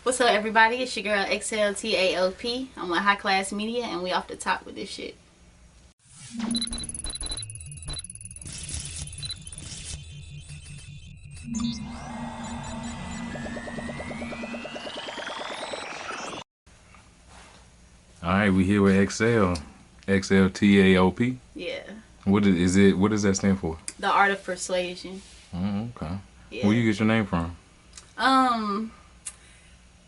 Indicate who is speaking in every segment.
Speaker 1: What's up, everybody? It's your girl TAOP. I'm with Qlass Media, and we off the top with this shit.
Speaker 2: All right, we here with TAOP.
Speaker 1: Yeah.
Speaker 2: What is it? What does that stand for?
Speaker 1: The art of persuasion.
Speaker 2: Oh, okay.
Speaker 1: Yeah.
Speaker 2: Where you get your name from?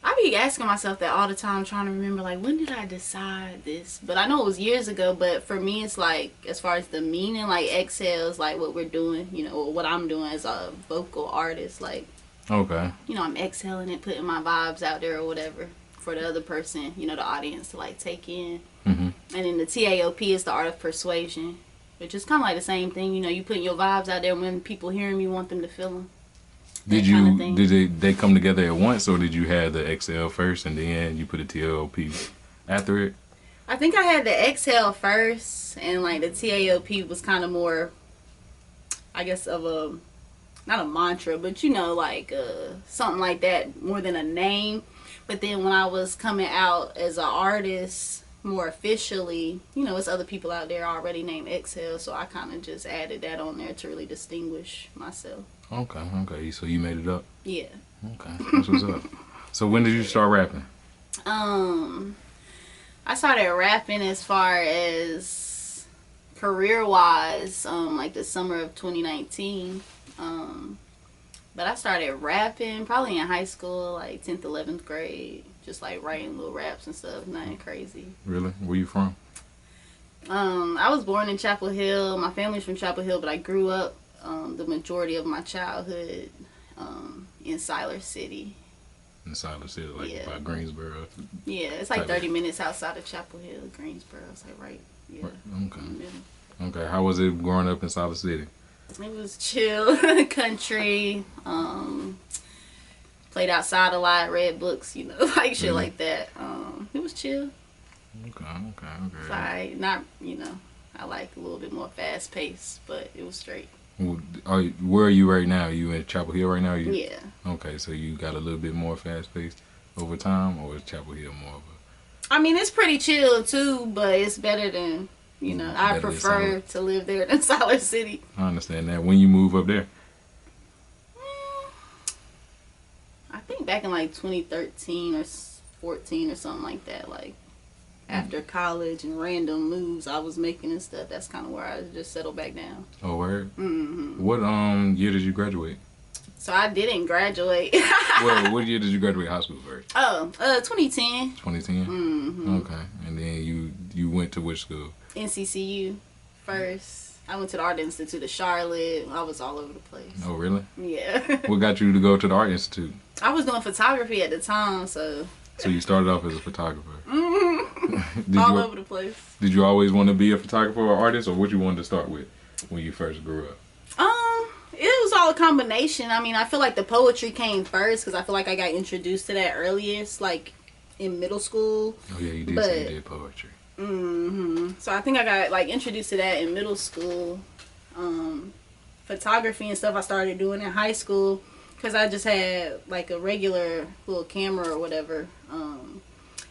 Speaker 1: I be asking myself that all the time, trying to remember, like, when did I decide this? But I know it was years ago, but for me, it's like, as far as the meaning, like, exhales, like, what we're doing, you know, or what I'm doing as a vocal artist, like,
Speaker 2: Okay.
Speaker 1: you know, I'm exhaling it, putting my vibes out there or whatever for the other person, you know, the audience to, like, take in.
Speaker 2: Mm-hmm.
Speaker 1: And then the TAOP is the art of persuasion, which is kind of like the same thing, you know, you putting your vibes out there. When people hear them, you want them to feel them.
Speaker 2: Did they come together at once, or did you have the exhale first and then you put a TAOP after it?
Speaker 1: I think I had the exhale first, and like the TAOP was kind of more, I guess, of a, not a mantra, but you know, like something like that, more than a name. But then when I was coming out as an artist more officially, you know, it's other people out there already named Exhale, so I kind of just added that on there to really distinguish myself.
Speaker 2: Okay. So you made it up?
Speaker 1: Yeah.
Speaker 2: Okay. That's what's up. So when did you start rapping?
Speaker 1: I started rapping as far as career-wise, like the summer of 2019. But I started rapping probably in high school, like 10th, 11th grade, just like writing little raps and stuff, nothing crazy.
Speaker 2: Really? Where you from?
Speaker 1: I was born in Chapel Hill. My family's from Chapel Hill, but I grew up the majority of my childhood in Siler City.
Speaker 2: In Siler City, like
Speaker 1: Yeah.
Speaker 2: by Greensboro?
Speaker 1: Yeah, it's like 30 minutes outside of Chapel Hill, Greensboro. It's like right, yeah.
Speaker 2: Okay.
Speaker 1: In the middle.
Speaker 2: Okay. How was it growing up in Siler City?
Speaker 1: It was chill, country, played outside a lot, read books, you know, like shit like that. It was chill.
Speaker 2: Okay.
Speaker 1: It's alright. Not, you know, I like a little bit more fast paced, but it was straight.
Speaker 2: Where are you right now? Are you in Chapel Hill right now?
Speaker 1: Yeah.
Speaker 2: Okay, so you got a little bit more fast paced over time, or is Chapel Hill more of a...
Speaker 1: I mean, it's pretty chill too, but it's better than, you know, I prefer to live there than Siler City.
Speaker 2: I understand that. When you move up there?
Speaker 1: I think back in like 2013 or 14 or something like that, like after college and random moves I was making and stuff. That's kind of where I just settled back down.
Speaker 2: Oh, word?
Speaker 1: Mm-hmm.
Speaker 2: What year did you graduate?
Speaker 1: So I didn't graduate.
Speaker 2: Well, what year did you graduate high school first?
Speaker 1: 2010.
Speaker 2: 2010?
Speaker 1: Mm-hmm.
Speaker 2: Okay. And then you went to which school?
Speaker 1: NCCU first. I went to the Art Institute of Charlotte. I was all over the place.
Speaker 2: Oh, really?
Speaker 1: Yeah.
Speaker 2: What got you to go to the Art Institute?
Speaker 1: I was doing photography at the time, so...
Speaker 2: So you started off as a photographer?
Speaker 1: Mm-hmm. All over the place.
Speaker 2: Did you always want to be a photographer or artist, or what you wanted to start with when you first grew up?
Speaker 1: It was all a combination. I mean, I feel like the poetry came first because I feel like I got introduced to that earliest, like in middle school.
Speaker 2: Oh yeah, you did say you did poetry.
Speaker 1: So I think I got like introduced to that in middle school. Photography and stuff I started doing in high school because I just had like a regular little camera or whatever.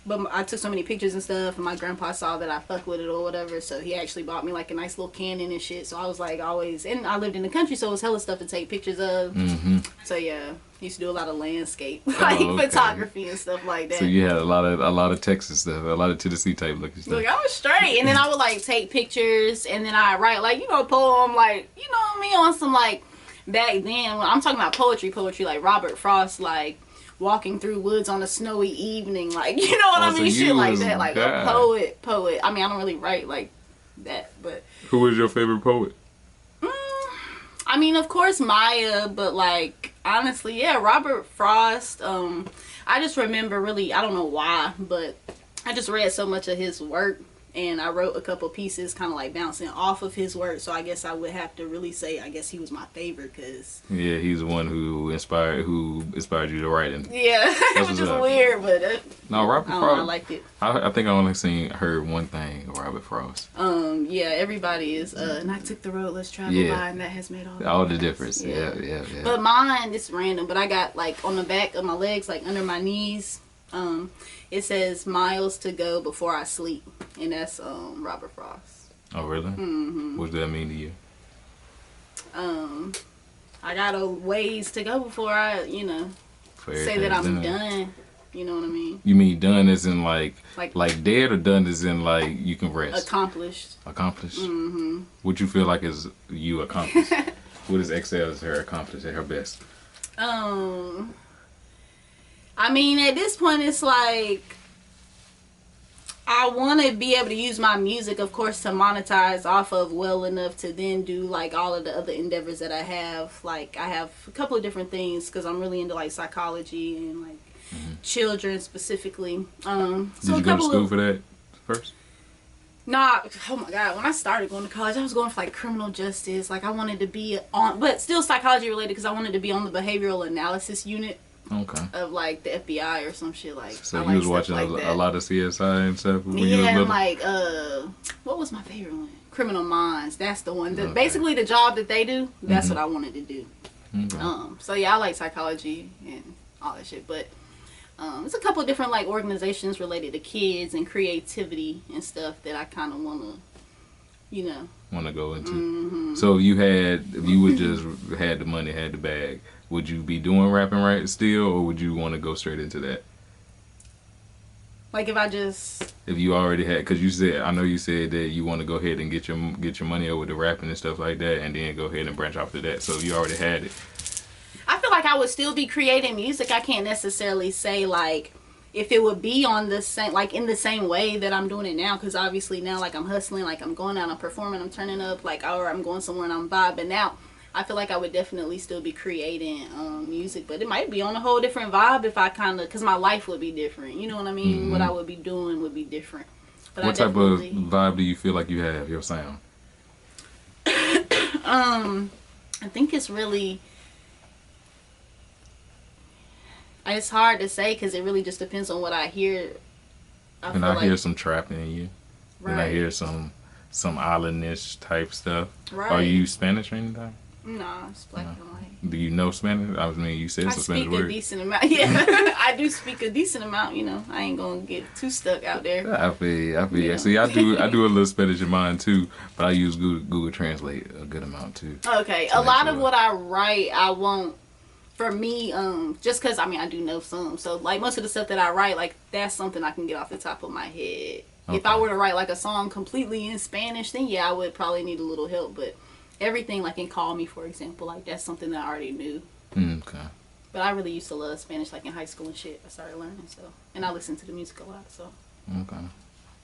Speaker 1: But I took so many pictures and stuff, and my grandpa saw that I fuck with it or whatever, so he actually bought me like a nice little Canon and shit. So I was like always, and I lived in the country, so it was hella stuff to take pictures of.
Speaker 2: Mm-hmm.
Speaker 1: So yeah, used to do a lot of landscape, like photography and stuff like that.
Speaker 2: So you had a lot of Texas stuff, a lot of Tennessee type looking stuff.
Speaker 1: Look, I was straight, and then I would like take pictures, and then I write like, you know, a poem, like, you know what I mean, on some like back then. When I'm talking about poetry like Robert Frost, like walking through woods on a snowy evening, like, you know what I mean, shit like that, like a poet. I mean, I don't really write like that, but
Speaker 2: who was your favorite poet?
Speaker 1: I mean, of course Maya, but like honestly, yeah, Robert Frost. I just remember really, I don't know why, but I just read so much of his work, and I wrote a couple pieces kind of like bouncing off of his work. So I guess I would have to really say, I guess he was my favorite, because
Speaker 2: yeah, he's the one who inspired you to write.
Speaker 1: Yeah, which is weird, but
Speaker 2: no, Robert Frost.
Speaker 1: I liked it.
Speaker 2: I think I only heard one thing of Robert Frost.
Speaker 1: Yeah, everybody is. And I took the road less traveled by, and that has made
Speaker 2: all the difference. Yeah.
Speaker 1: But mine, it's random. But I got like on the back of my legs, like under my knees. It says miles to go before I sleep, and that's Robert Frost.
Speaker 2: Oh really?
Speaker 1: Mm-hmm.
Speaker 2: What does that mean to you?
Speaker 1: I got a ways to go before I, say that I'm done. You know what I mean?
Speaker 2: You mean done as in like dead, or done as in like you can rest?
Speaker 1: Accomplished.
Speaker 2: Accomplished.
Speaker 1: Mm-hmm.
Speaker 2: What you feel like is you accomplished? What does XL as her accomplished at her best?
Speaker 1: I mean, at this point, it's like I want to be able to use my music, of course, to monetize off of well enough to then do like all of the other endeavors that I have. Like I have a couple of different things because I'm really into like psychology and like children specifically.
Speaker 2: Did you go to school for that first?
Speaker 1: Nah, oh my God. When I started going to college, I was going for like criminal justice. Like I wanted to be on, but still psychology related, because I wanted to be on the behavioral analysis unit.
Speaker 2: Okay.
Speaker 1: Of like the FBI or some shit like.
Speaker 2: So you was watching like a lot of CSI and stuff when you was little?
Speaker 1: Like what was my favorite one? Criminal Minds. That's the one. Basically the job that they do. That's what I wanted to do. Okay. So yeah, I like psychology and all that shit. But there's a couple of different like organizations related to kids and creativity and stuff that I kind of want to,
Speaker 2: go into. So if you would just had the money, had the bag, would you be doing rapping right still, or would you want to go straight into that?
Speaker 1: Like if
Speaker 2: you already had, because I know you said that you want to go ahead and get your money over to rapping and stuff like that, and then go ahead and branch off to that. So you already had it.
Speaker 1: I feel like I would still be creating music. I can't necessarily say like if it would be on the same, like in the same way that I'm doing it now, because obviously now like I'm hustling, like I'm going out, I'm performing, I'm turning up, like, or I'm going somewhere and I'm vibing out. I feel like I would definitely still be creating music, but it might be on a whole different vibe if I because my life would be different. You know what I mean? What I would be doing would be different. But
Speaker 2: what type of vibe do you feel like you have, your sound?
Speaker 1: I think it's really, it's hard to say because it really just depends on what I hear.
Speaker 2: I hear some trapping in you.
Speaker 1: Right.
Speaker 2: And I hear some islandish type stuff.
Speaker 1: Right.
Speaker 2: Are you Spanish or anything?
Speaker 1: No, it's black and white.
Speaker 2: Do you know Spanish? I mean, you said some Spanish words.
Speaker 1: I speak a decent amount. Yeah, I do speak a decent amount. I ain't gonna get too stuck out there.
Speaker 2: I feel. See, I do a little Spanish in mine too, but I use Google Translate a good amount too.
Speaker 1: Okay, a lot of what I write, I won't. For me, just because I do know some, so like most of the stuff that I write, like that's something I can get off the top of my head. Okay. If I were to write like a song completely in Spanish, then yeah, I would probably need a little help. But everything like in Call Me, for example, like that's something that I already knew.
Speaker 2: Okay.
Speaker 1: But I really used to love Spanish, like in high school and shit. I started learning, and I listened to the music a lot, so.
Speaker 2: Okay.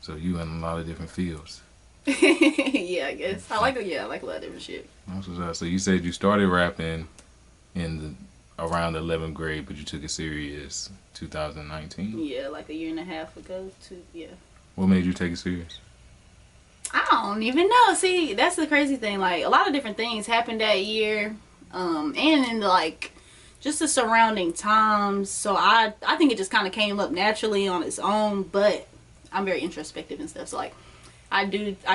Speaker 2: So you in a lot of different fields.
Speaker 1: Yeah, I guess. I like a lot of different shit.
Speaker 2: So you said you started rapping around the 11th grade, but you took it serious 2019?
Speaker 1: Yeah, like a year and a half ago, yeah.
Speaker 2: What made you take it serious?
Speaker 1: I don't even know. See, that's the crazy thing. Like, a lot of different things happened that year. And in like, just the surrounding times. So I think it just kind of came up naturally on its own. But I'm very introspective and stuff. So, like, I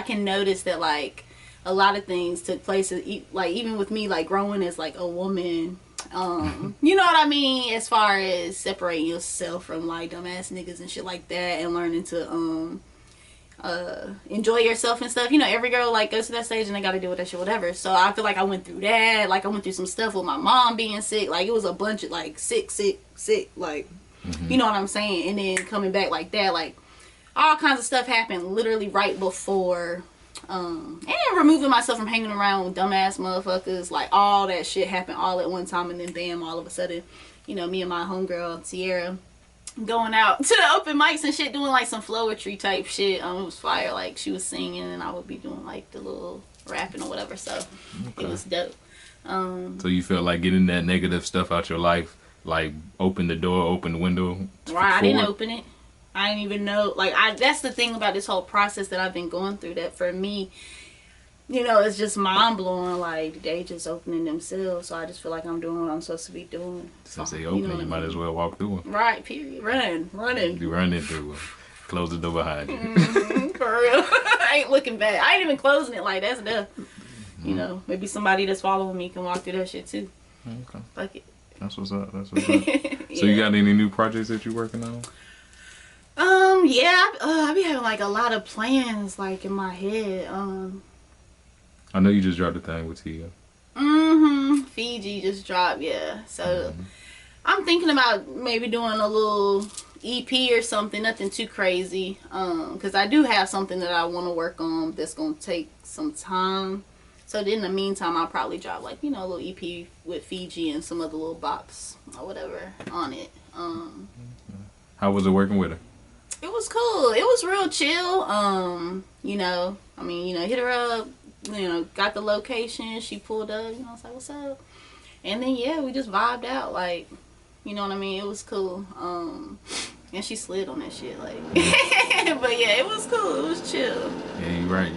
Speaker 1: can notice that, like, a lot of things took place. Like, even with me, like, growing as, like, a woman. You know what I mean? As far as separating yourself from like dumbass niggas and shit like that, and learning to enjoy yourself and stuff. Every girl like goes to that stage and they gotta deal with that shit, whatever. So I feel like I went through that. Like I went through some stuff with my mom being sick. Like it was a bunch of like sick. Like you know what I'm saying? And then coming back like that, like all kinds of stuff happened literally right before. And removing myself from hanging around with dumbass motherfuckers, like all that shit happened all at one time, and then bam, all of a sudden, me and my homegirl Sierra going out to the open mics and shit, doing like some flowetry type shit. It was fire. Like she was singing and I would be doing like the little rapping or whatever. So It was dope.
Speaker 2: So you felt like getting that negative stuff out your life, like open the door, open the window.
Speaker 1: Right, I didn't open it. I didn't even know. Like, that's the thing about this whole process that I've been going through. That for me, you know, it's just mind blowing. Like, they just opening themselves. So I just feel like I'm doing what I'm supposed to be doing.
Speaker 2: Since they open, you might as well walk through them.
Speaker 1: Right. Period. Running.
Speaker 2: You running through them. Close the door behind you.
Speaker 1: For real. I ain't looking back. I ain't even closing it. Like, that's enough. You know, maybe somebody that's following me can walk through that shit too.
Speaker 2: Okay.
Speaker 1: Fuck it.
Speaker 2: That's what's up. That's what's up. So you got any new projects that you're working on?
Speaker 1: Yeah, I be having like a lot of plans like in my head.
Speaker 2: I know you just dropped a thing with Tia.
Speaker 1: FIJI just dropped, yeah. So I'm thinking about maybe doing a little EP or something, nothing too crazy. Because I do have something that I want to work on that's gonna take some time. So in the meantime, I'll probably drop like, you know, a little EP with FIJI and some other little bops or whatever on it.
Speaker 2: How was it working with her?
Speaker 1: It was cool. It was real chill. You know, I mean, you know, hit her up, you know, got the location, she pulled up, you know, I was like, what's up? And then yeah, we just vibed out, like, you know what I mean? It was cool. And she slid on that shit, like but yeah, it was cool, it was chill.
Speaker 2: Yeah, you're right.